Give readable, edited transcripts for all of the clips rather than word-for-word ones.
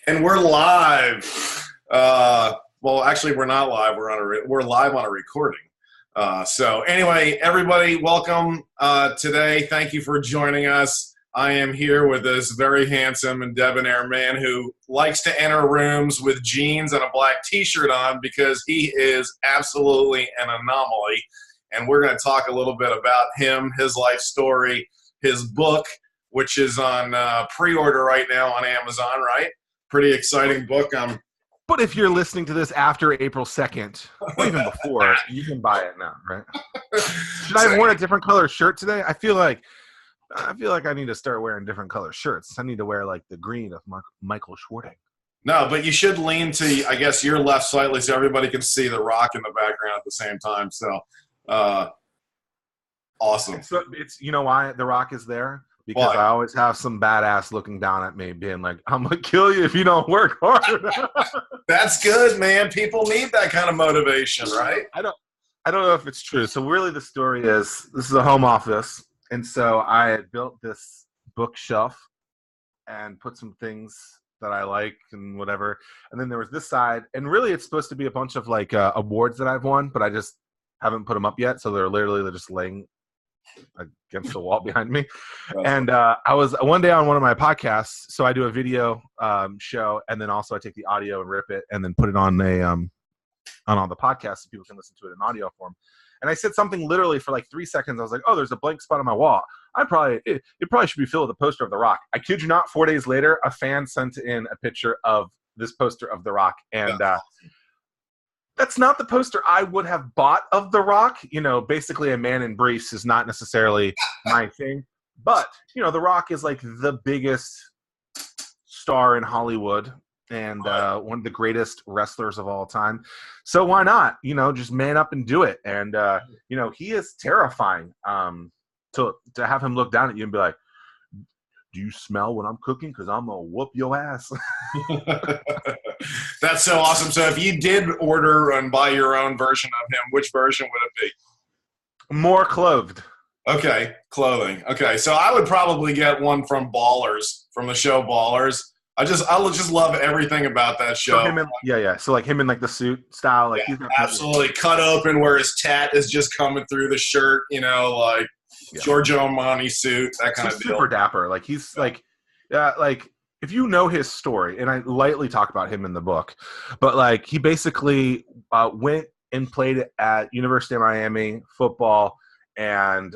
And we're live. Well, actually, we're not live. We're live on a recording. So anyway, everybody, welcome today. Thank you for joining us. I am here with this very handsome and debonair man who likes to enter rooms with jeans and a black T-shirt on because he is absolutely an anomaly. And we're going to talk a little bit about him, his life story, his book, which is on pre-order right now on Amazon, right? Pretty exciting book. But if you're listening to this after April 2nd, or even before, you can buy it now, right? Should I have worn a different color shirt today? I feel like I need to start wearing different color shirts. I need to wear like the green of Michael Schwarting. No, but you should lean to, I guess, your left slightly so everybody can see the rock in the background at the same time. So, awesome. It's you know why the rock is there? Because I always have some badass looking down at me being like, I'm going to kill you if you don't work hard. That's good, man. People need that kind of motivation, right? I don't know if it's true. So really the story is, this is a home office. And so I had built this bookshelf and put some things that I like and whatever. And then there was this side. And really it's supposed to be a bunch of like awards that I've won, but I just haven't put them up yet. So they're just laying against the wall behind me. And I was one day on one of my podcasts, so I do a video show, and then also I take the audio and rip it and then put it on on all the podcasts so people can listen to it in audio form. And I said something literally for like 3 seconds. I was like, oh, there's a blank spot on my wall. It probably should be filled with a poster of The Rock. I kid you not, 4 days later, a fan sent in a picture of this poster of The Rock. And that's not the poster I would have bought of The Rock. You know, basically a man in briefs is not necessarily my thing. But, you know, The Rock is like the biggest star in Hollywood and one of the greatest wrestlers of all time. So why not, you know, just man up and do it. And, you know, he is terrifying to have him look down at you and be like, do you smell when I'm cooking? Because I'm going to whoop your ass. That's so awesome. So if you did order and buy your own version of him, which version would it be? More clothed. Okay, clothing. Okay, so I would probably get one from Ballers, from the show Ballers. I just love everything about that show. So like him in like the suit style. Like he's absolutely cut open where his tat is just coming through the shirt, you know, like Giorgio Armani suit, that kind of deal. Super dapper. Like he's like if you know his story, and I lightly talk about him in the book, but like he basically went and played at University of Miami football and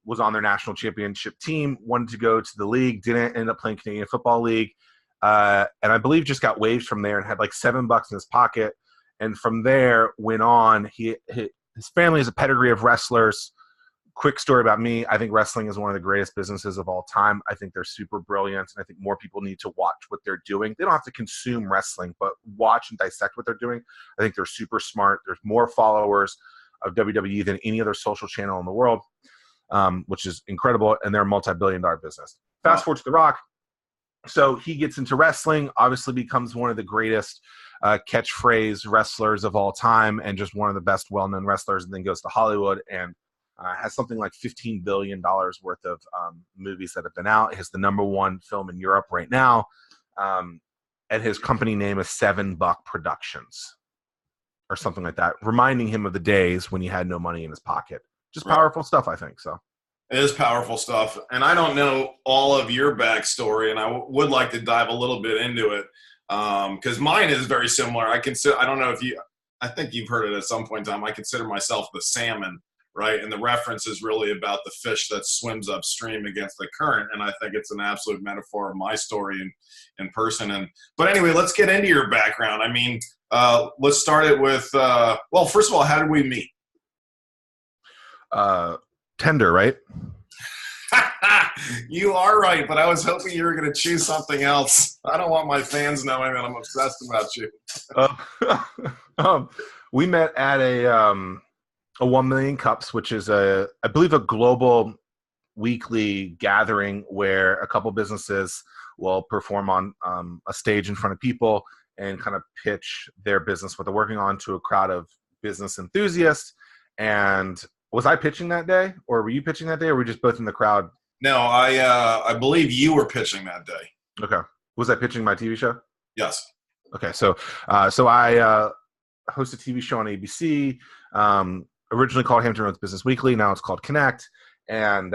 was on their national championship team, wanted to go to the league, didn't end up playing Canadian Football League. And I believe just got waived from there and had like $7 in his pocket. And from there went on. His family is a pedigree of wrestlers. Quick story about me. I think wrestling is one of the greatest businesses of all time. I think they're super brilliant. And I think more people need to watch what they're doing. They don't have to consume wrestling, but watch and dissect what they're doing. I think they're super smart. There's more followers of WWE than any other social channel in the world, which is incredible. And they're a multi-billion-dollar business. Fast forward to The Rock. So he gets into wrestling, obviously becomes one of the greatest catchphrase wrestlers of all time and just one of the best well-known wrestlers, and then goes to Hollywood and has something like $15 billion worth of movies that have been out. He has the #1 film in Europe right now. And his company name is $7 Productions or something like that, reminding him of the days when he had no money in his pocket. Just powerful stuff, I think, so. It is powerful stuff, and I don't know all of your backstory, and I would like to dive a little bit into it because mine is very similar. I don't know if I think you've heard it at some point in time. I consider myself the salmon, right? And the reference is really about the fish that swims upstream against the current, and I think it's an absolute metaphor of my story in person. But anyway, let's get into your background. I mean, let's start it with well, first of all, how did we meet? Tender, right? You are right, but I was hoping you were going to choose something else. I don't want my fans knowing that I'm obsessed about you. We met at a 1 Million Cups, which is I believe a global weekly gathering where a couple businesses will perform on a stage in front of people and kind of pitch their business, what they're working on, to a crowd of business enthusiasts. And was I pitching that day, or were you pitching that day, or were we just both in the crowd? No, I believe you were pitching that day. Okay. Was I pitching my TV show? Yes. Okay, so I host a TV show on ABC. Originally called Hampton Roads Business Weekly. Now it's called Connect, and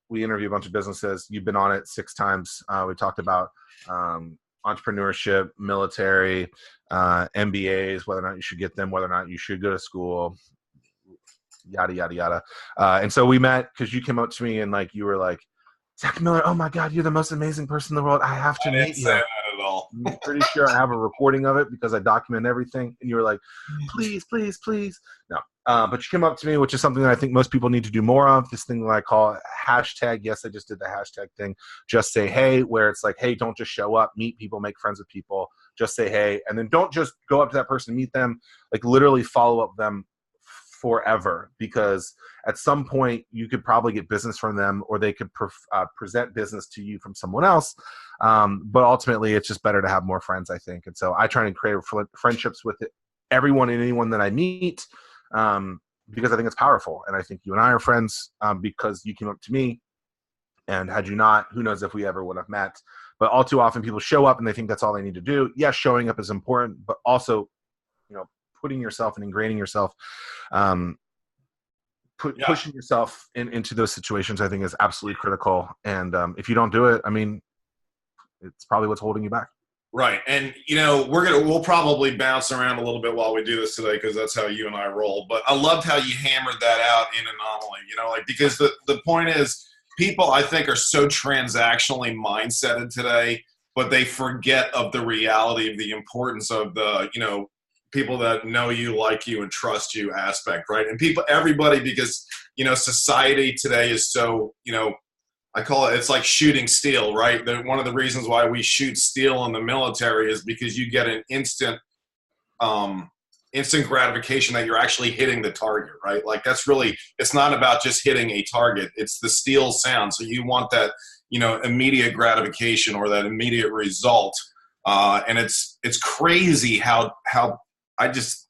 we interview a bunch of businesses. You've been on it 6 times. We talked about entrepreneurship, military, MBAs, whether or not you should get them, whether or not you should go to school, yada yada yada. And so we met because you came up to me and like you were like, Zack Miller, oh my God, you're the most amazing person in the world. I have to meet you. Say that at all. I'm pretty sure I have a recording of it because I document everything. And you were like, please, please, please. No. But you came up to me, which is something that I think most people need to do more of. This thing that I call hashtag. Yes, I just did the hashtag thing. Just say hey, where it's like, hey, don't just show up, meet people, make friends with people. Just say hey. And then don't just go up to that person and meet them. Like literally follow up them forever, because at some point you could probably get business from them, or they could present business to you from someone else. But ultimately it's just better to have more friends, I think. And so I try to create friendships with everyone and anyone that I meet, because I think it's powerful. And I think you and I are friends because you came up to me, and had you not, who knows if we ever would have met. But all too often people show up and they think that's all they need to do. Yes, showing up is important, but also, putting yourself and ingraining yourself, pushing yourself into those situations, I think is absolutely critical. And if you don't do it, I mean, it's probably what's holding you back. Right. And, we'll probably bounce around a little bit while we do this today, because that's how you and I roll. But I loved how you hammered that out in Anomaly, because the point is, people, I think, are so transactionally mindseted today, but they forget of the reality of the importance of the, people that know you, like you, and trust you aspect, right? And everybody, because, society today is so, I call it's like shooting steel, right? One of the reasons why we shoot steel in the military is because you get an instant gratification that you're actually hitting the target, right? Like that's really, it's not about just hitting a target. It's the steel sound. So you want that, immediate gratification or that immediate result. And it's crazy how I just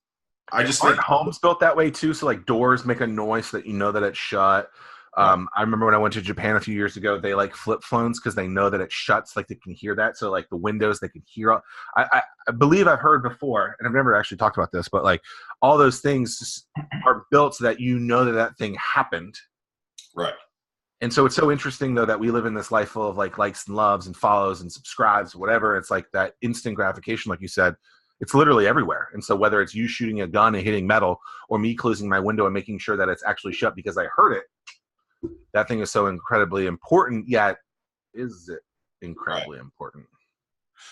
Aren't think homes built that way too? So like doors make a noise so that you know that it's shut. I remember when I went to Japan a few years ago, they like flip phones because they know that it shuts, like they can hear that. So like the windows, they can hear. I believe I've heard before, and I've never actually talked about this, but like all those things are built so that that thing happened. Right. And so it's so interesting though that we live in this life full of like likes and loves and follows and subscribes, whatever. It's like that instant gratification, like you said. It's literally everywhere. And so whether it's you shooting a gun and hitting metal, or me closing my window and making sure that it's actually shut because I heard it, that thing is so incredibly important. Yet, is it incredibly important?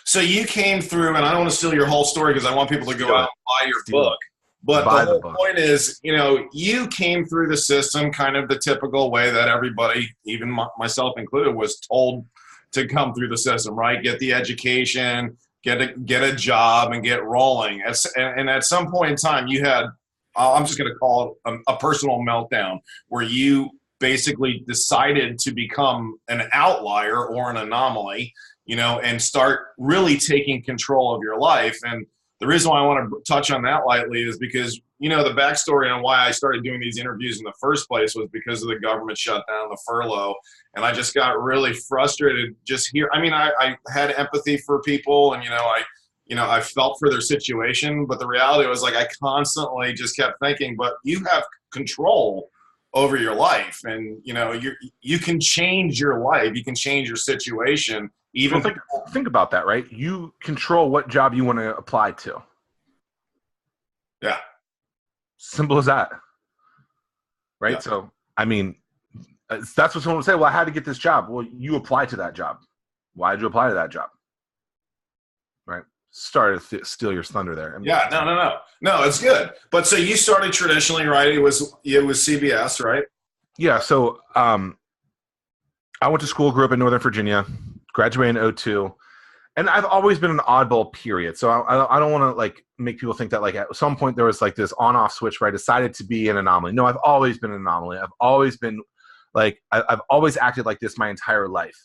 So you came through, and I don't want to steal your whole story because I want people to go out and buy your book. But the whole point is, you came through the system kind of the typical way that everybody, even myself included, was told to come through the system, right? Get the education, get a job, and get rolling. And at some point in time, you had, I'm just going to call it a personal meltdown, where you basically decided to become an outlier or an anomaly, and start really taking control of your life. And the reason why I want to touch on that lightly is because, the backstory on why I started doing these interviews in the first place was because of the government shutdown, the furlough. And I just got really frustrated just here. I mean, I had empathy for people, and, I felt for their situation, but the reality was like, I constantly just kept thinking, but you have control over your life, and you can change your life, you can change your situation. Even think about that, right? You control what job you want to apply to. Yeah. Simple as that. Right? Yeah. So, I mean, that's what someone would say. Well, I had to get this job. Well, you apply to that job. Why did you apply to that job? Right? Started to steal your thunder there. I mean, no, it's good. But so you started traditionally, right? It was CBS, right? Yeah. So I went to school, grew up in Northern Virginia, graduated in 2002, and I've always been an oddball, period. So I don't want to like make people think that like at some point there was like this on-off switch where I decided to be an anomaly. No, I've always been an anomaly. I've always been like, I've always acted like this my entire life.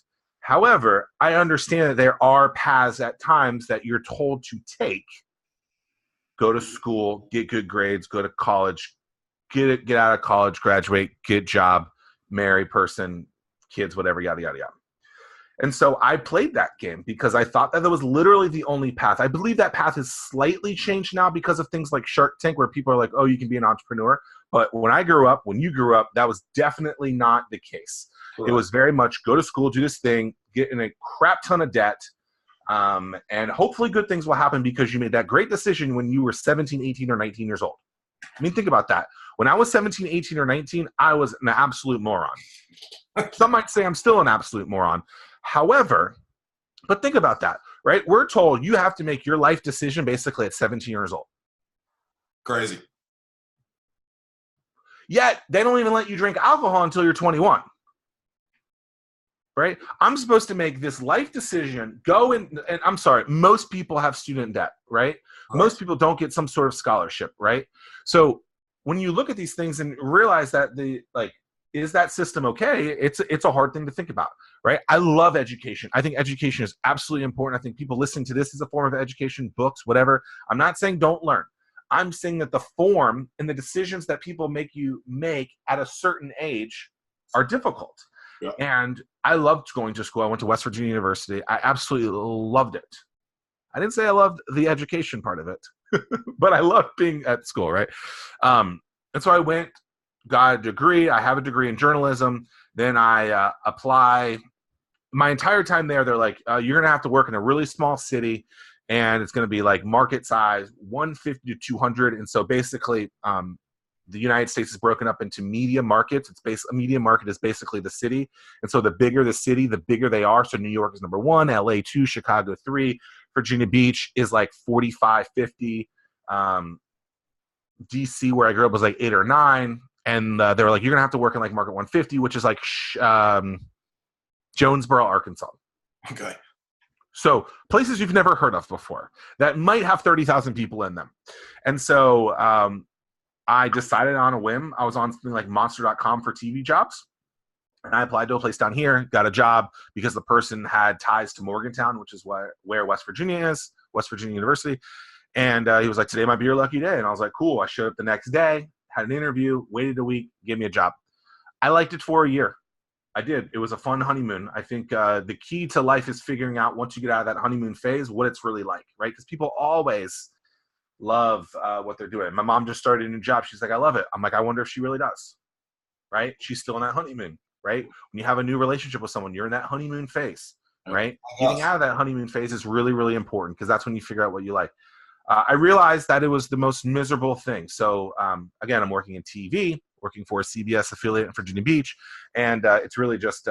However, I understand that there are paths at times that you're told to take. Go to school, get good grades, go to college, get out of college, graduate, get a job, marry person, kids, whatever, yada, yada, yada. And so I played that game because I thought that was literally the only path. I believe that path has slightly changed now because of things like Shark Tank, where people are like, oh, you can be an entrepreneur. But when I grew up, when you grew up, that was definitely not the case. Right. It was very much go to school, do this thing, get in a crap ton of debt, and hopefully good things will happen because you made that great decision when you were 17, 18, or 19 years old. I mean, think about that. When I was 17, 18, or 19, I was an absolute moron. Some might say I'm still an absolute moron. However, but think about that, right? We're told you have to make your life decision basically at 17 years old. Crazy. Yet, they don't even let you drink alcohol until you're 21. Right? I'm supposed to make this life decision, and I'm sorry, most people have student debt, right? Most people don't get some sort of scholarship, right? So when you look at these things and realize that is that system okay? It's a hard thing to think about, right? I love education. I think education is absolutely important. I think people listening to this is a form of education, books, whatever. I'm not saying don't learn. I'm saying that the form and the decisions that people make at a certain age are difficult. Yeah. And I loved going to school. I went to West Virginia University. I absolutely loved it. I didn't say I loved the education part of it, but I loved being at school, right? And so I went, got a degree. I have a degree in journalism. Then I apply. My entire time there, they're like, you're going to have to work in a really small city, and it's going to be like market size, 150 to 200. And so basically, the United States is broken up into media markets. A media market is basically the city. And so the bigger the city, the bigger they are. So New York is number 1, LA 2, Chicago 3, Virginia Beach is like 45, 50. DC, where I grew up, was like 8 or 9. And they were like, you're going to have to work in like market 150, which is like Jonesboro, Arkansas. Okay. So places you've never heard of before that might have 30,000 people in them. And so I decided on a whim. I was on something like monster.com for TV jobs. And I applied to a place down here, got a job because the person had ties to Morgantown, which is where West Virginia is, West Virginia University. And he was like, today might be your lucky day. And I was like, cool. I showed up the next day, had an interview, waited a week, gave me a job. I liked it for a year. I did. It was a fun honeymoon. I think the key to life is figuring out, once you get out of that honeymoon phase, what it's really like, right? Because people always love what they're doing. My mom just started a new job. She's like, I love it. I'm like, I wonder if she really does, right? She's still in that honeymoon, right? When you have a new relationship with someone, you're in that honeymoon phase, right? Getting out of that honeymoon phase is really, really important because that's when you figure out what you like. I realized that it was the most miserable thing. So again, I'm working in TV, working for a CBS affiliate in Virginia Beach, and it's really just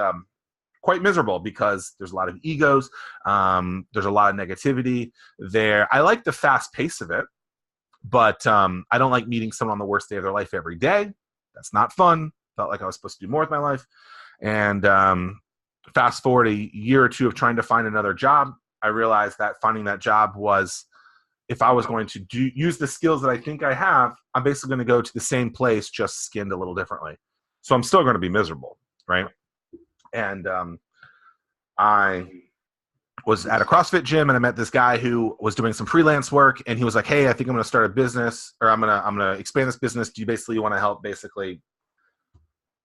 quite miserable because there's a lot of egos. There's a lot of negativity there. I like the fast pace of it, but I don't like meeting someone on the worst day of their life every day. That's not fun. Felt like I was supposed to do more with my life. And fast forward a year or two of trying to find another job, I realized that finding that job was, if I was going to use the skills that I think I have, I'm basically going to go to the same place, just skinned a little differently. So I'm still going to be miserable, right? And I was at a CrossFit gym, and I met this guy who was doing some freelance work, and he was like, hey, I think I'm going to start a business, or I'm going to expand this business. Do you want to help basically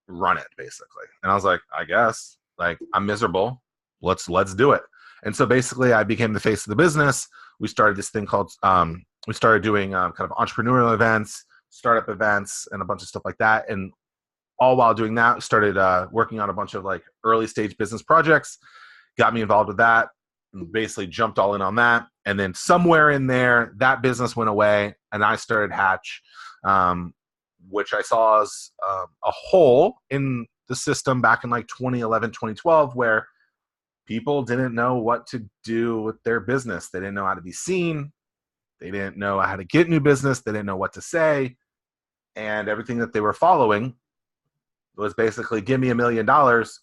run it, basically? And I was like, I guess. Like, I'm miserable. Let's do it. And so basically I became the face of the business. We started this thing called, we started doing kind of entrepreneurial events, startup events, and a bunch of stuff like that. And all while doing that, started working on a bunch of like early stage business projects, got me involved with that, and basically jumped all in on that. And then somewhere in there, that business went away, and I started Hatch, which I saw as a hole in the system back in like 2011, 2012, where people didn't know what to do with their business. They didn't know how to be seen. They didn't know how to get new business. They didn't know what to say. And everything that they were following was basically, give me $1 million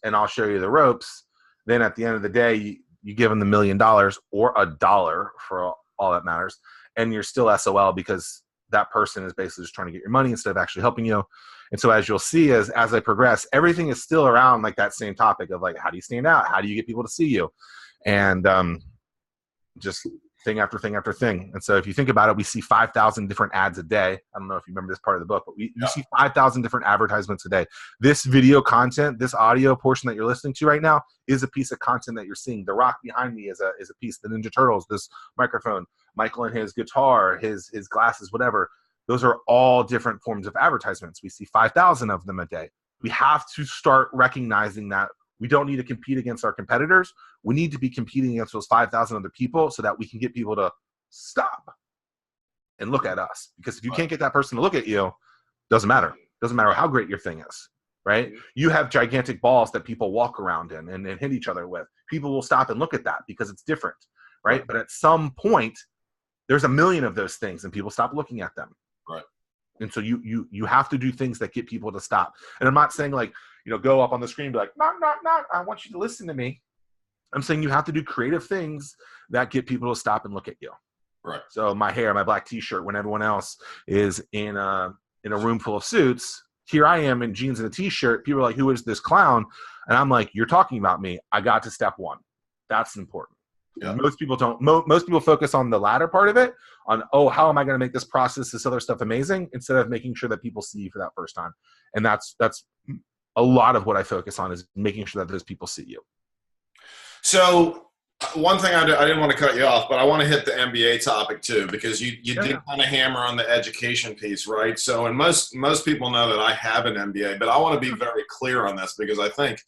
and I'll show you the ropes. Then at the end of the day, you give them the $1 million or $1 for all that matters. And you're still SOL because that person is basically just trying to get your money instead of actually helping you. And so as you'll see, as I progress, everything is still around like that same topic of like, how do you stand out? How do you get people to see you? And just thing after thing after thing. And so if you think about it, we see 5,000 different ads a day. I don't know if you remember this part of the book, but we see 5,000 different advertisements a day. This video content, this audio portion that you're listening to right now is a piece of content that you're seeing. The rock behind me is a piece. The Ninja Turtles, this microphone, Michael and his guitar, his glasses, whatever. Those are all different forms of advertisements. We see 5,000 of them a day. We have to start recognizing that we don't need to compete against our competitors. We need to be competing against those 5,000 other people so that we can get people to stop and look at us. Because if you can't get that person to look at you, doesn't matter. Doesn't matter how great your thing is, right? You have gigantic balls that people walk around in and hit each other with. People will stop and look at that because it's different, right? But at some point, there's a million of those things and people stop looking at them. Right. And so you have to do things that get people to stop. And I'm not saying like, go up on the screen and be like, knock, knock, knock. I want you to listen to me. I'm saying you have to do creative things that get people to stop and look at you. Right. So my hair, my black t-shirt, when everyone else is in a room full of suits, here I am in jeans and a t-shirt. People are like, who is this clown? And I'm like, you're talking about me. I got to step one. That's important. Yeah. Most people don't. Most people focus on the latter part of it, on, how am I going to make this process, this other stuff amazing, instead of making sure that people see you for that first time. And that's a lot of what I focus on, is making sure that those people see you. So one thing I didn't want to cut you off, but I want to hit the MBA topic too, because you did kind of hammer on the education piece, right? So, and most people know that I have an MBA, but I want to be very clear on this, because I think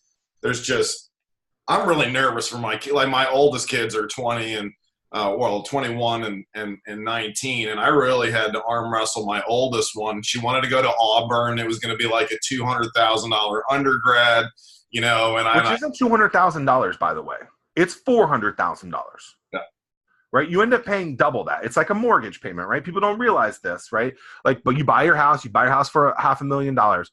I'm really nervous for my my oldest kids are 20 and 21 and 19, and I really had to arm wrestle my oldest one. She wanted to go to Auburn. It was going to be like a $200,000 undergrad, and which isn't $200,000, by the way. It's $400,000. Yeah. Right? You end up paying double that. It's like a mortgage payment, right? People don't realize this, right? Like, but you buy your house for $500,000.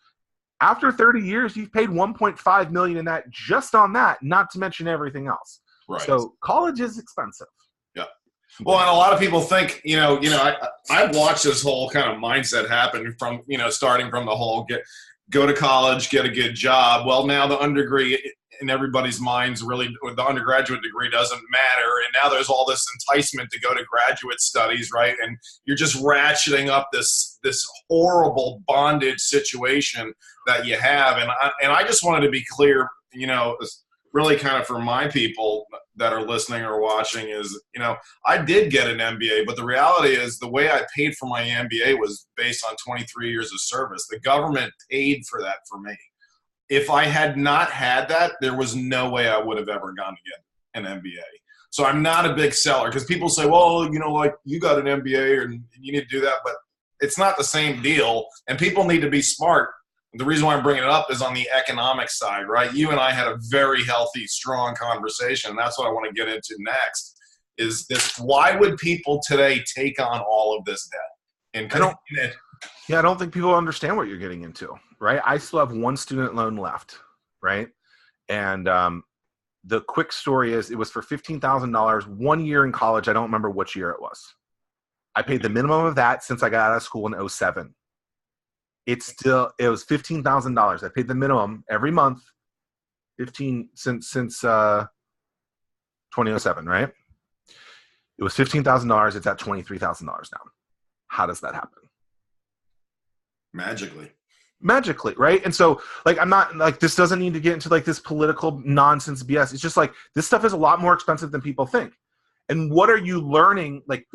After 30 years, you've paid $1.5 million in that, just on that, not to mention everything else. Right. So college is expensive. Yeah. Well, and a lot of people think, I've watched this whole kind of mindset happen from, starting from the whole go to college, get a good job. Well, now the undergrad in everybody's minds, really, the undergraduate degree doesn't matter. And now there's all this enticement to go to graduate studies, right? And you're just ratcheting up this horrible bondage situation that you have. And I just wanted to be clear, really kind of for my people that are listening or watching is, I did get an MBA, but the reality is the way I paid for my MBA was based on 23 years of service. The government paid for that for me. If I had not had that, there was no way I would have ever gone to get an MBA. So I'm not a big seller, because people say, well, like you got an MBA and you need to do that, but it's not the same deal. And people need to be smart. The reason why I'm bringing it up is on the economic side, right? You and I had a very healthy, strong conversation. And that's what I want to get into next, is this: why would people today take on all of this debt? And I don't think people understand what you're getting into, right? I still have one student loan left, right? And the quick story is, it was for $15,000 1 year in college. I don't remember which year it was. I paid the minimum of that since I got out of school in 2007. It was $15,000. I paid the minimum every month, 15 since 2007, right? It was $15,000. It's at $23,000 now. How does that happen? Magically, right? And so, like, I'm not like, this doesn't need to get into like this political nonsense BS. It's just like, this stuff is a lot more expensive than people think. And what are you learning? Like,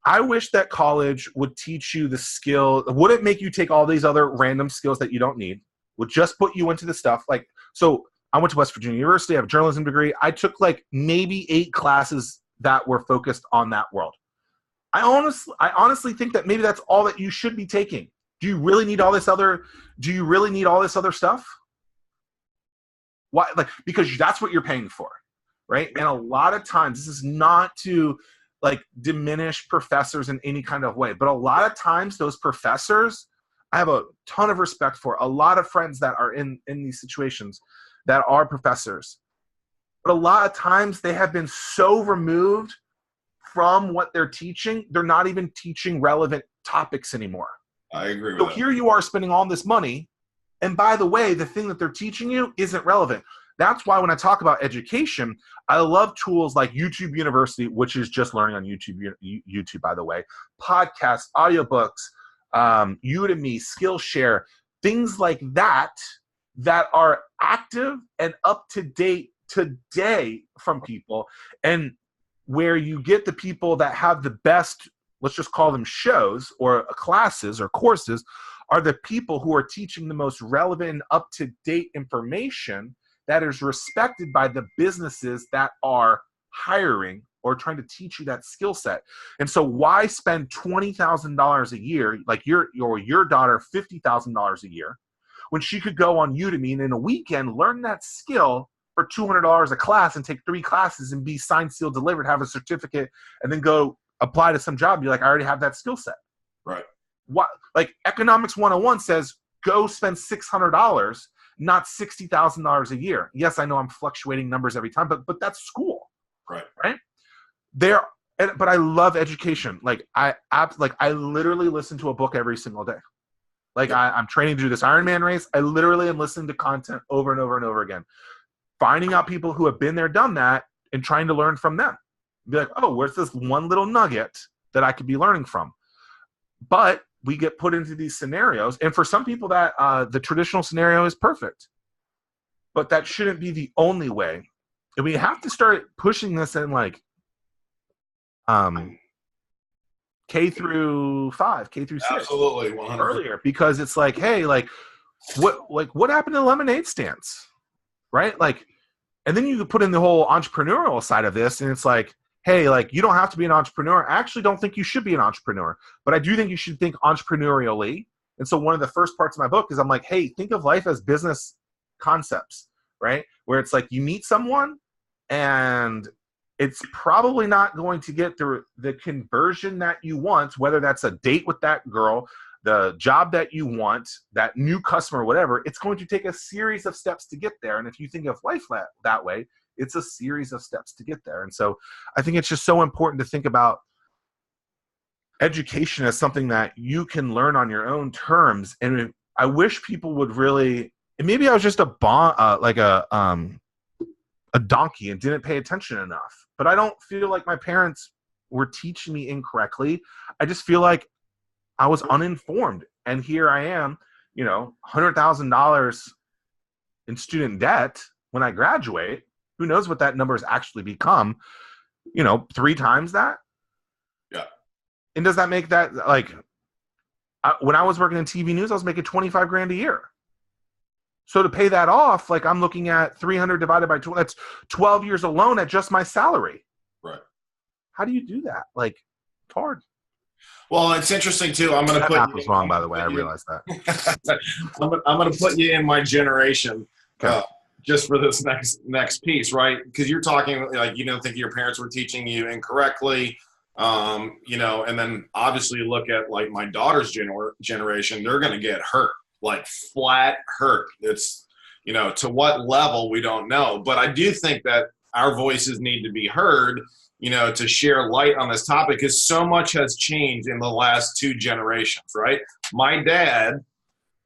I wish that college would teach you the skill. Would it make you take all these other random skills that you don't need? Would just put you into the stuff. Like, so I went to West Virginia University. I have a journalism degree. I took like maybe 8 classes that were focused on that world. I honestly think that maybe that's all that you should be taking. Do you really need all this other stuff? Why? Like, because that's what you're paying for, right? And a lot of times, this is not to like diminish professors in any kind of way, but a lot of times those professors, I have a ton of respect for. A lot of friends that are in these situations that are professors, but a lot of times they have been so removed from what they're teaching, they're not even teaching relevant topics anymore. I agree with that. So that. here you are spending all this money, and by the way, the thing that they're teaching you isn't relevant. that's why when I talk about education, I love tools like YouTube University, which is just learning on YouTube, by the way, podcasts, audiobooks, Udemy, Skillshare, things like that are active and up to date today from people, and where you get the people that have the best, let's just call them shows or classes or courses, are the people who are teaching the most relevant and up-to-date information that is respected by the businesses that are hiring or trying to teach you that skill set. And so why spend $20,000 a year, like your daughter $50,000 a year, when she could go on Udemy and in a weekend learn that skill for $200 a class and take 3 classes and be signed, sealed, delivered, have a certificate, and then go apply to some job? You're like, I already have that skill set. Right. What, like Economics 101 says, go spend $600, not $60,000 a year. Yes, I know I'm fluctuating numbers every time, but that's school. Right. Right. But I love education. Like I literally listen to a book every single day. Like I'm training to do this Ironman race. I literally am listening to content over and over and over again, finding out people who have been there, done that, and trying to learn from them. Be like, oh, where's this one little nugget that I could be learning from? But we get put into these scenarios, and for some people that the traditional scenario is perfect, but that shouldn't be the only way. And we have to start pushing this in like K through 5, K through 6. Absolutely, 100%. Earlier, because it's like, hey, what happened to lemonade stands, right? Like, and then you could put in the whole entrepreneurial side of this, and it's like, hey, like, you don't have to be an entrepreneur. I actually don't think you should be an entrepreneur, but I do think you should think entrepreneurially. And so one of the first parts of my book is I'm like, hey, think of life as business concepts, right? Where it's like you meet someone and it's probably not going to get the conversion that you want, whether that's a date with that girl, the job that you want, that new customer, whatever. It's going to take a series of steps to get there. And if you think of life that way, it's a series of steps to get there. And so I think it's just so important to think about education as something that you can learn on your own terms. And I wish people would really, and maybe I was just a donkey and didn't pay attention enough, but I don't feel like my parents were teaching me incorrectly. I just feel like I was uninformed. And here I am, $100,000 in student debt when I graduate. Who knows what that number has actually become, 3 times that? Yeah. And does that make that, like, when I was working in TV news, I was making $25,000 a year. So to pay that off, like, I'm looking at 300 divided by 12, that's 12 years alone at just my salary. Right. How do you do that? Like, it's hard. Well, it's interesting too. I'm going to put that was wrong, by the way. I realized that. I'm going to put you in my generation. Okay. Just for this next piece, right? Because you're talking like you don't think your parents were teaching you incorrectly, and then obviously you look at like my daughter's generation, they're going to get hurt, like flat hurt. It's, to what level we don't know, but I do think that our voices need to be heard, to share light on this topic, because so much has changed in the last 2 generations, right? My dad,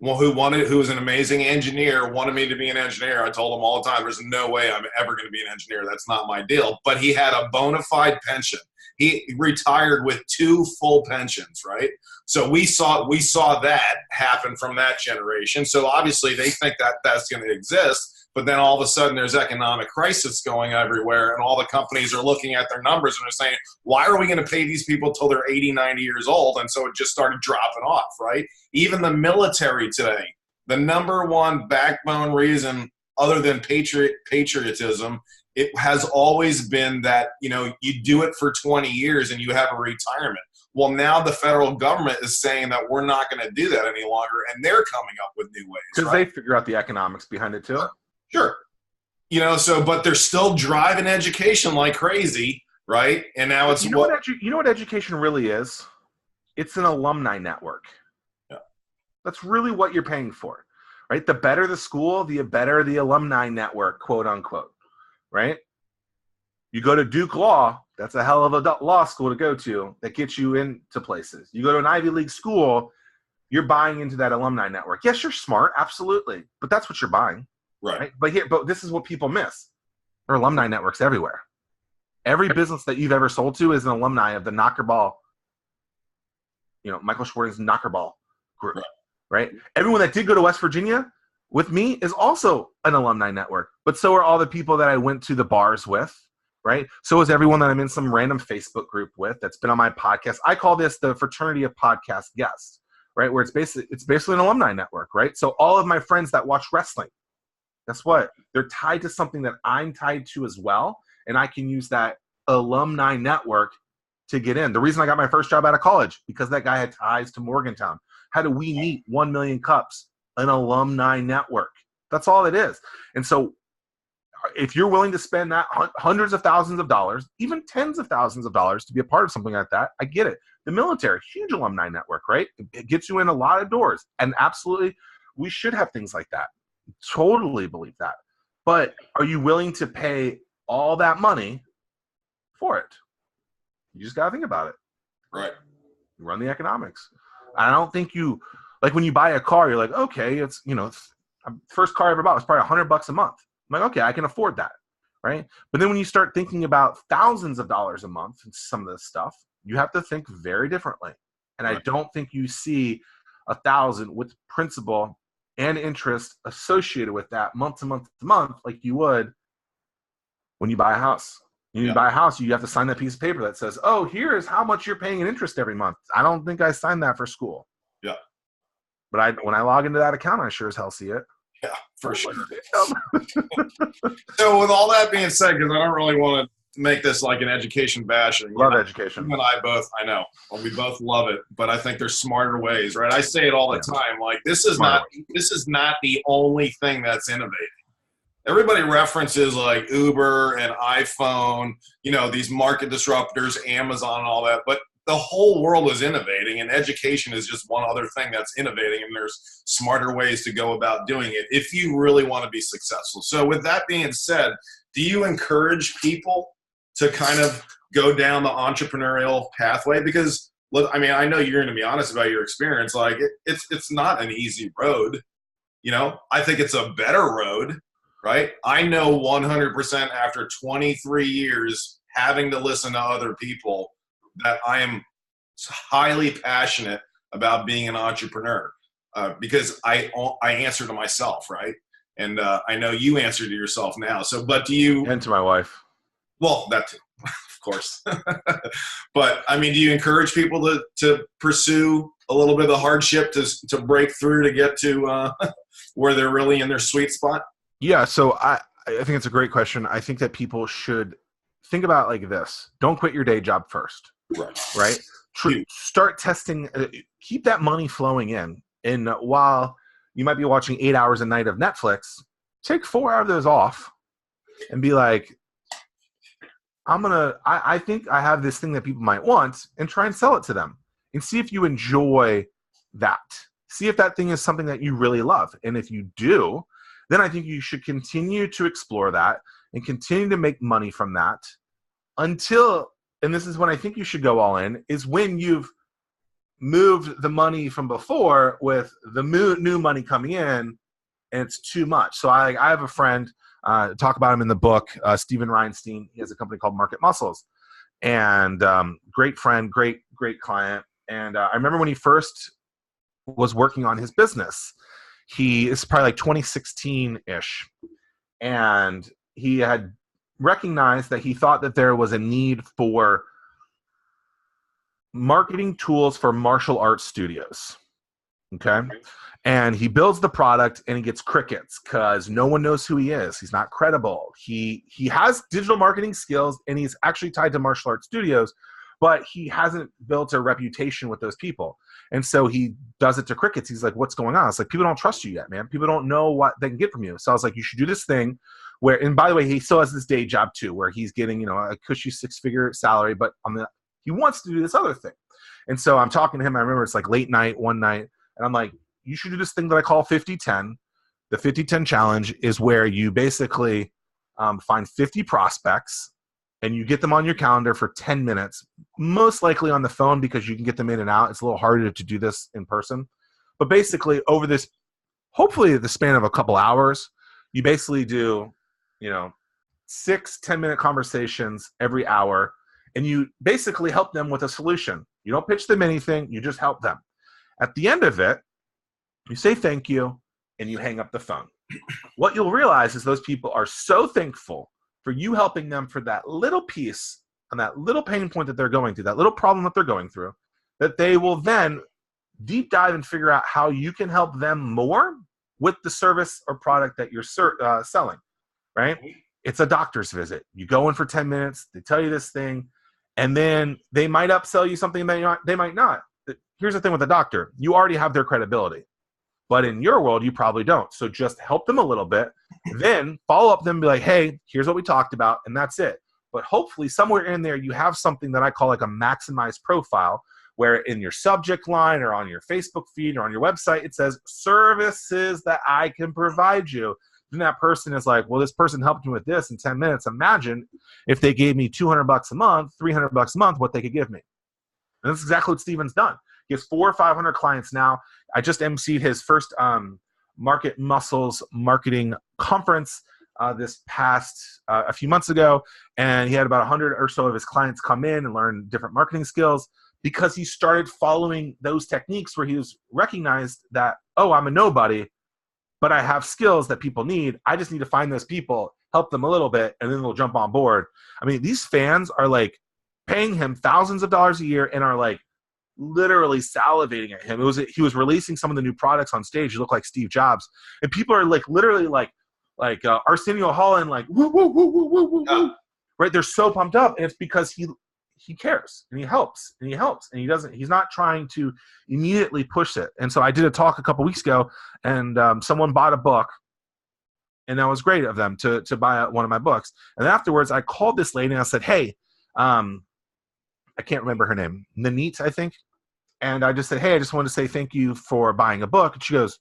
who was an amazing engineer, wanted me to be an engineer. I told him all the time, there's no way I'm ever going to be an engineer. That's not my deal. But he had a bona fide pension. He retired with 2 full pensions, right? So we saw that happen from that generation. So obviously they think that that's going to exist. But then all of a sudden there's economic crisis going everywhere, and all the companies are looking at their numbers and they're saying, why are we going to pay these people till they're 80, 90 years old? And so it just started dropping off, right? Even the military today, the number one backbone reason other than patriotism, it has always been that, you do it for 20 years and you have a retirement. Well, now the federal government is saying that we're not going to do that any longer, and they're coming up with new ways. Because they figure out the economics behind it too. Sure. But they're still driving education like crazy, right? And now it's what education really is? It's an alumni network. Yeah. That's really what you're paying for, right? The better the school, the better the alumni network, quote unquote, right? You go to Duke Law, that's a hell of a law school to go to that gets you into places. You go to an Ivy League school, you're buying into that alumni network. Yes, you're smart, absolutely, but that's what you're buying. Right. But this is what people miss. There are alumni networks everywhere. Every business that you've ever sold to is an alumni of the Knockerball, Michael Schwarting's Knockerball group, right? Everyone that did go to West Virginia with me is also an alumni network, but so are all the people that I went to the bars with, right? So is everyone that I'm in some random Facebook group with that's been on my podcast. I call this the fraternity of podcast guests, right? Where it's basically an alumni network, right? So all of my friends that watch wrestling, guess what? They're tied to something that I'm tied to as well, and I can use that alumni network to get in. The reason I got my first job out of college, because that guy had ties to Morgantown. How do we meet 1 million cups? An alumni network. That's all it is. And so if you're willing to spend that hundreds of thousands of dollars, even tens of thousands of dollars to be a part of something like that, I get it. The military, huge alumni network, right? It gets you in a lot of doors. And absolutely, we should have things like that. Totally believe that. But are you willing to pay all that money for it? You just got to think about it. Right. You run the economics. I don't think you, like when you buy a car, you're like, okay, it's, first car I ever bought was probably $100 a month. I'm like, okay, I can afford that, right? But then when you start thinking about thousands of dollars a month and some of this stuff, you have to think very differently. And I don't think you see 1,000 with principal and interest associated with that month to month to month like you would when you buy a house. When you buy a house, you have to sign that piece of paper that says, oh, here's how much you're paying in interest every month. I don't think I signed that for school. Yeah. But when I log into that account, I sure as hell see it. Yeah, for sure. So with all that being said, because I don't really want to make this like an education bashing. Love education. You and I both, I know, we both love it, but I think there's smarter ways, right? I say it all the time. Like this is not the only thing that's innovating. Everybody references like Uber and iPhone, these market disruptors, Amazon and all that, but the whole world is innovating, and education is just one other thing that's innovating, and there's smarter ways to go about doing it if you really want to be successful. So with that being said, do you encourage people to kind of go down the entrepreneurial pathway? Because, look, I mean, I know you're going to be honest about your experience. Like, it's not an easy road. I think it's a better road. Right? I know 100% after 23 years having to listen to other people that I am highly passionate about being an entrepreneur because I answer to myself, right? And I know you answer to yourself now. So, but do you? And to my wife. Well, that too, of course. But I mean, do you encourage people to pursue a little bit of the hardship to break through to get to where they're really in their sweet spot? Yeah, so I think it's a great question. I think that people should think about it like this. Don't quit your day job first. Right? Start testing. Keep that money flowing in. And while you might be watching 8 hours a night of Netflix, take 4 hours of those off and be like, I think I have this thing that people might want, and try and sell it to them. And see if you enjoy that. See if that thing is something that you really love. And if you do, then I think you should continue to explore that and continue to make money from that until, and this is when I think you should go all in, is when you've moved the money from before with the new money coming in and it's too much. So I have a friend, talk about him in the book, Steven Reinstein. He has a company called Market Muscles, and great friend, great client. And I remember when he first was working on his business, it's probably like 2016-ish. And he had recognized that he thought that there was a need for marketing tools for martial arts studios. Okay. And he builds the product and he gets crickets because no one knows who he is. He's not credible. He has digital marketing skills and he's actually tied to martial arts studios, but he hasn't built a reputation with those people. And so he does it to crickets. He's like, what's going on? It's like, people don't trust you yet, man. People don't know what they can get from you. So I was like, you should do this thing where, and by the way, he still has this day job too, where he's getting, a cushy 6-figure salary, but he wants to do this other thing. And so I'm talking to him. I remember it's like late night, one night, and I'm like, you should do this thing that I call 50-10. The 50-10 challenge is where you basically find 50 prospects and you get them on your calendar for 10 minutes, most likely on the phone because you can get them in and out. It's a little harder to do this in person. But basically over this, hopefully the span of a couple hours, You basically do, 6 10-minute conversations every hour, and you basically help them with a solution. You don't pitch them anything. You just help them. At the end of it, you say thank you, and you hang up the phone. What you'll realize is those people are so thankful for you helping them for that little piece and that little pain point that they're going through, that little problem that they're going through, that they will then deep dive and figure out how you can help them more with the service or product that you're selling, right? It's a doctor's visit. You go in for 10 minutes, they tell you this thing, and then they might upsell you something they might not. Here's the thing with the doctor. You already have their credibility. But in your world, you probably don't. So just help them a little bit, then follow up them and be like, hey, here's what we talked about, and that's it. But hopefully somewhere in there, you have something that I call like a maximized profile, where in your subject line or on your Facebook feed or on your website, it says services that I can provide you. Then that person is like, well, this person helped me with this in 10 minutes. Imagine if they gave me $200 a month, $300 a month, what they could give me. And that's exactly what Steven's done. He has 400 or 500 clients now. I just emceed his first Market Muscles marketing conference this past a few months ago, and he had about 100 or so of his clients come in and learn different marketing skills because he started following those techniques where he was recognized that, oh, I'm a nobody, but I have skills that people need. I just need to find those people, help them a little bit, and then they'll jump on board. I mean, these fans are like paying him thousands of dollars a year and are like literally salivating at him. He was releasing some of the new products on stage. He looked like Steve Jobs, and people are like literally like Arsenio Hall and like woo woo woo woo woo woo woo. Right? They're so pumped up, and it's because he cares and he helps and he helps and he's not trying to immediately push it. And so I did a talk a couple weeks ago, and someone bought a book, and that was great of them to buy one of my books. And afterwards, I called this lady and I said, hey, I can't remember her name, Nanit, I think. And I just said, hey, I just wanted to say thank you for buying a book. And she goes,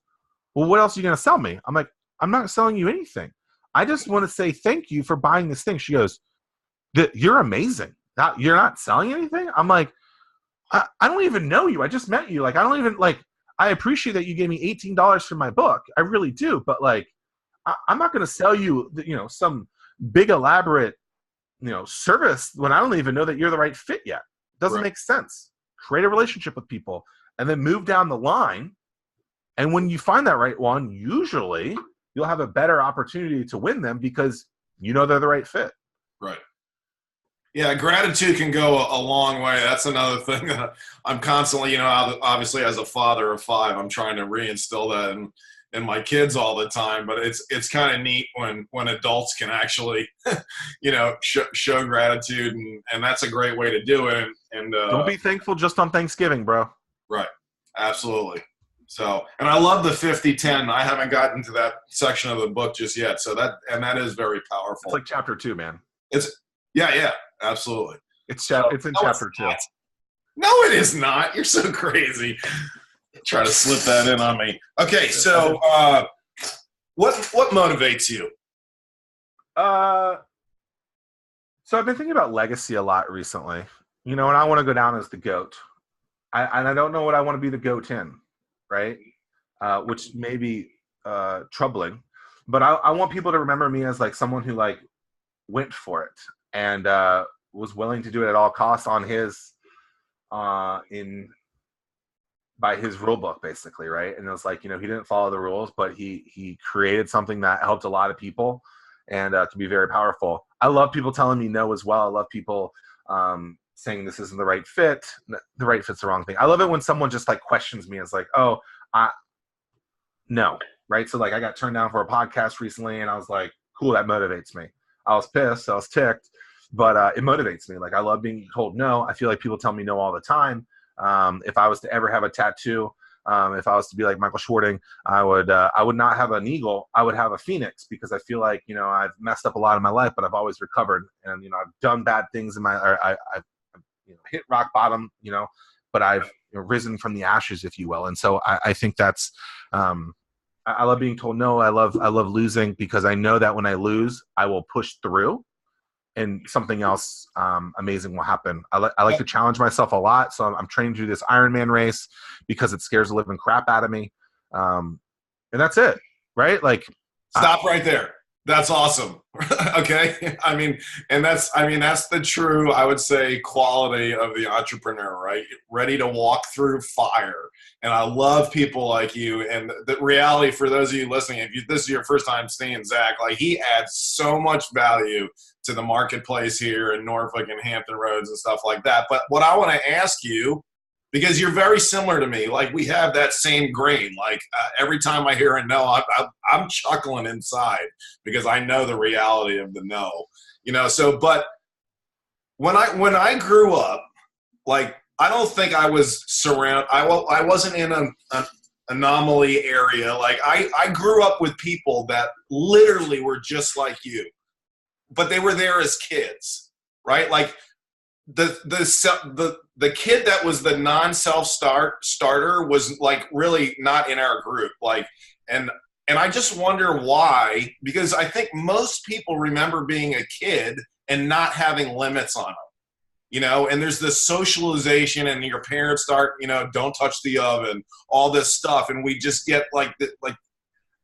well, what else are you going to sell me? I'm like, I'm not selling you anything. I just want to say thank you for buying this thing. She goes, you're amazing. You're not selling anything? I'm like, I don't even know you. I just met you. Like, I don't even, like, I appreciate that you gave me $18 for my book. I really do. But, like, I'm not going to sell you, some big elaborate service when I don't even know that you're the right fit yet. Doesn't make sense. Create a relationship with people and then move down the line. And when you find that right one, usually you'll have a better opportunity to win them because they're the right fit. Right. Yeah, gratitude can go a long way. That's another thing that I'm constantly, obviously as a father of 5, I'm trying to reinstill that in my kids all the time. But it's kind of neat when adults can actually, show gratitude, and that's a great way to do it. And don't be thankful just on Thanksgiving, bro. Right. Absolutely. So, and I love the 50-10. I haven't gotten to that section of the book just yet. So that is very powerful. It's like chapter 2, man. Yeah, absolutely. It's in chapter 2. No, it is not. You're so crazy. Try to slip that in on me. Okay, so what motivates you? So I've been thinking about legacy a lot recently. And I want to go down as the GOAT. I don't know what I want to be the GOAT in, right? Which may be troubling. But I want people to remember me as like someone who like went for it and was willing to do it at all costs on his by his rule book, basically, right? And it was like, he didn't follow the rules, but he created something that helped a lot of people and can be very powerful. I love people telling me no as well. I love people saying this isn't the right fit. The right fit's the wrong thing. I love it when someone just like questions me. It's like, oh, no, right? So like I got turned down for a podcast recently, and I was like, cool, that motivates me. I was pissed, I was ticked, but it motivates me. Like I love being told no. I feel like people tell me no all the time. If I was to ever have a tattoo, if I was to be like Michael Schwarting, I would not have an eagle. I would have a phoenix, because I feel like, I've messed up a lot in my life, but I've always recovered, and, I've done bad things I've hit rock bottom, but I've risen from the ashes, if you will. And so I think that's, I love being told no. I love losing, because I know that when I lose, I will push through and something else amazing will happen. I like to challenge myself a lot. So I'm training to do this Ironman race because it scares the living crap out of me. And that's it, right? Like Stop right there. That's awesome. Okay. That's the true, I would say, quality of the entrepreneur, right? Ready to walk through fire. And I love people like you. And the reality for those of you listening, this is your first time seeing Zack, like he adds so much value to the marketplace here in Norfolk and Hampton Roads and stuff like that. But what I want to ask you, because you're very similar to me. Like we have that same grain. Like every time I hear a no, I'm chuckling inside because I know the reality of the no. So but when I grew up, like I don't think I was surrounded. I wasn't in an anomaly area. Like I grew up with people that literally were just like you, but they were there as kids, right? Like the kid that was the non-self starter was like really not in our group. Like, and I just wonder why, because I think most people remember being a kid and not having limits on them, and there's this socialization and your parents start, don't touch the oven, all this stuff. And we just get like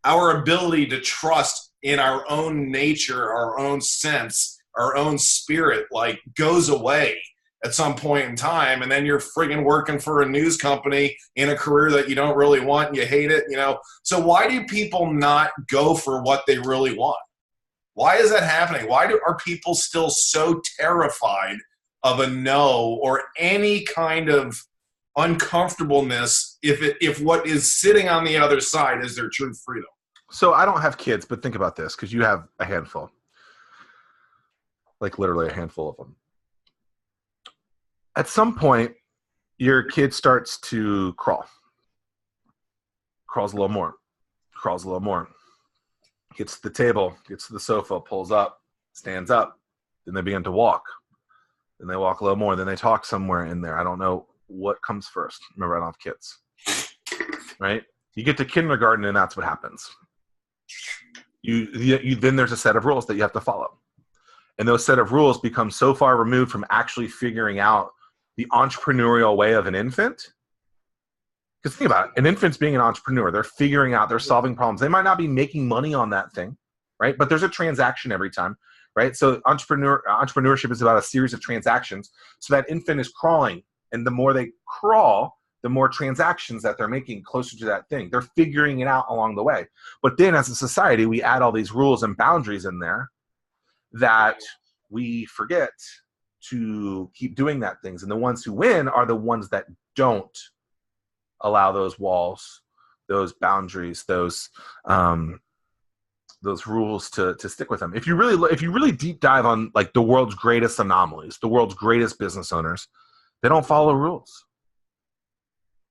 our ability to trust in our own nature, our own sense, our own spirit, like goes away at some point in time. And then you're friggin' working for a news company in a career that you don't really want and you hate it, So why do people not go for what they really want? Why is that happening? Why are people still so terrified of a no or any kind of uncomfortableness if what is sitting on the other side is their true freedom? So I don't have kids, but think about this, because you have a handful. Like literally a handful of them. At some point, your kid starts to crawl. Crawls a little more. Crawls a little more. Gets to the table, gets to the sofa, pulls up, stands up. Then they begin to walk. Then they walk a little more. Then they talk somewhere in there. I don't know what comes first. Remember, I don't have kids. Right? You get to kindergarten, and that's what happens. Then there's a set of rules that you have to follow. And those set of rules become so far removed from actually figuring out the entrepreneurial way of an infant. Because think about it, an infant's being an entrepreneur. They're figuring out, they're solving problems. They might not be making money on that thing, right? But there's a transaction every time, right? So entrepreneurship is about a series of transactions. So that infant is crawling. And the more they crawl, the more transactions that they're making closer to that thing. They're figuring it out along the way. But then as a society, we add all these rules and boundaries in there that we forget to keep doing that things. And the ones who win are the ones that don't allow those walls, those boundaries, those rules to stick with them. If you really deep dive on like the world's greatest anomalies, the world's greatest business owners, they don't follow rules.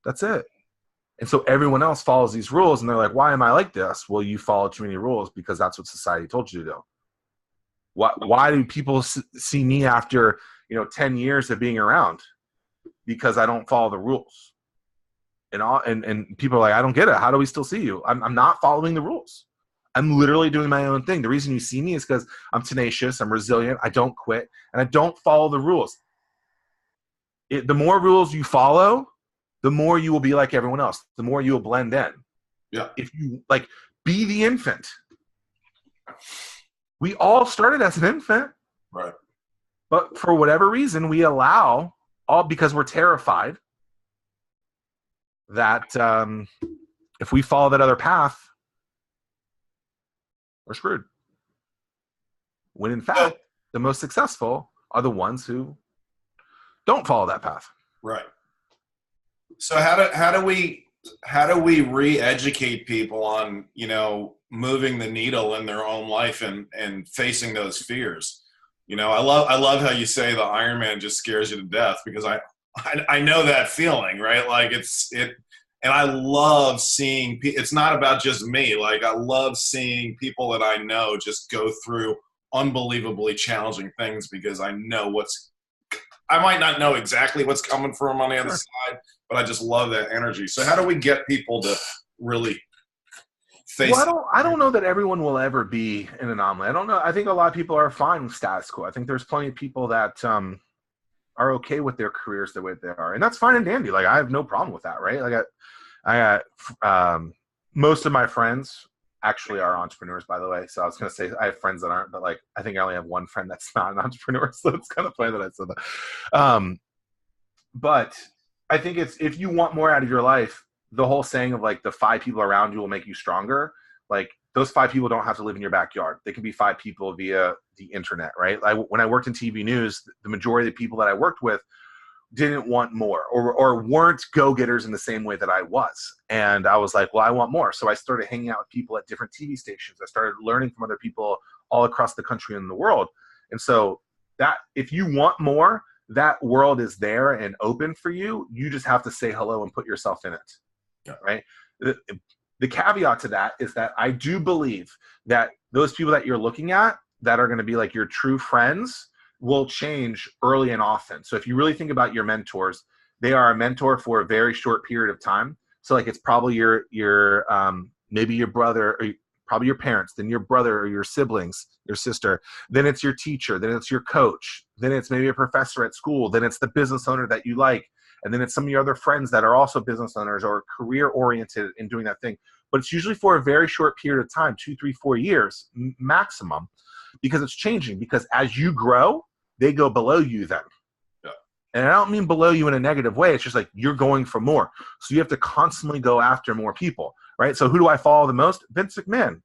That's it. And so everyone else follows these rules and they're like, why am I like this? Well, you follow too many rules because that's what society told you to do. Why do people see me after 10 years of being around? Because I don't follow the rules. And people are like, I don't get it. How do we still see you? I'm not following the rules. I'm literally doing my own thing. The reason you see me is because I'm tenacious, I'm resilient, I don't quit, and I don't follow the rules. The more rules you follow, the more you will be like everyone else. The more you will blend in. Yeah. If you be the infant. We all started as an infant. Right. But for whatever reason, we allow, all because we're terrified that if we follow that other path, we're screwed. When in fact, the most successful are the ones who don't follow that path. Right. So how do we re-educate people on, moving the needle in their own life and facing those fears? I love how you say the Iron Man just scares you to death, because I know that feeling, right? Like and I love seeing, it's not about just me. Like I love seeing people that I know just go through unbelievably challenging things, because I know I might not know exactly what's coming for them on the other side, but I just love that energy. So how do we get people to really face? Well, I don't know that everyone will ever be an anomaly. I don't know. I think a lot of people are fine with status quo. I think there's plenty of people that are okay with their careers the way they are, and that's fine and dandy. Like I have no problem with that, right? Like I got most of my friends actually are entrepreneurs, by the way. So I was going to say I have friends that aren't, but like I think I only have one friend that's not an entrepreneur. So it's kind of funny that I said that. But I think it's, if you want more out of your life, the whole saying of like the 5 people around you will make you stronger. Like those 5 people don't have to live in your backyard. They can be 5 people via the internet, right? Like when I worked in TV news, the majority of the people that I worked with didn't want more or weren't go-getters in the same way that I was. And I was like, well, I want more. So I started hanging out with people at different TV stations. I started learning from other people all across the country and the world. And so that if you want more, that world is there and open for you. You just have to say hello and put yourself in it. Yeah. Right. The caveat to that is that I do believe that those people that you're looking at that are going to be like your true friends will change early and often. So if you really think about your mentors, they are a mentor for a very short period of time. So like it's probably your maybe your brother, or probably your parents, then your brother or your siblings, your sister, then it's your teacher, then it's your coach, then it's maybe a professor at school, then it's the business owner that you like, and then it's some of your other friends that are also business owners or career oriented in doing that thing. But it's usually for a very short period of time, 2, 3, 4 years maximum, because it's changing. Because as you grow, they go below you then. Yeah. And I don't mean below you in a negative way. It's just like you're going for more. So you have to constantly go after more people, right? So who do I follow the most? Vince McMahon.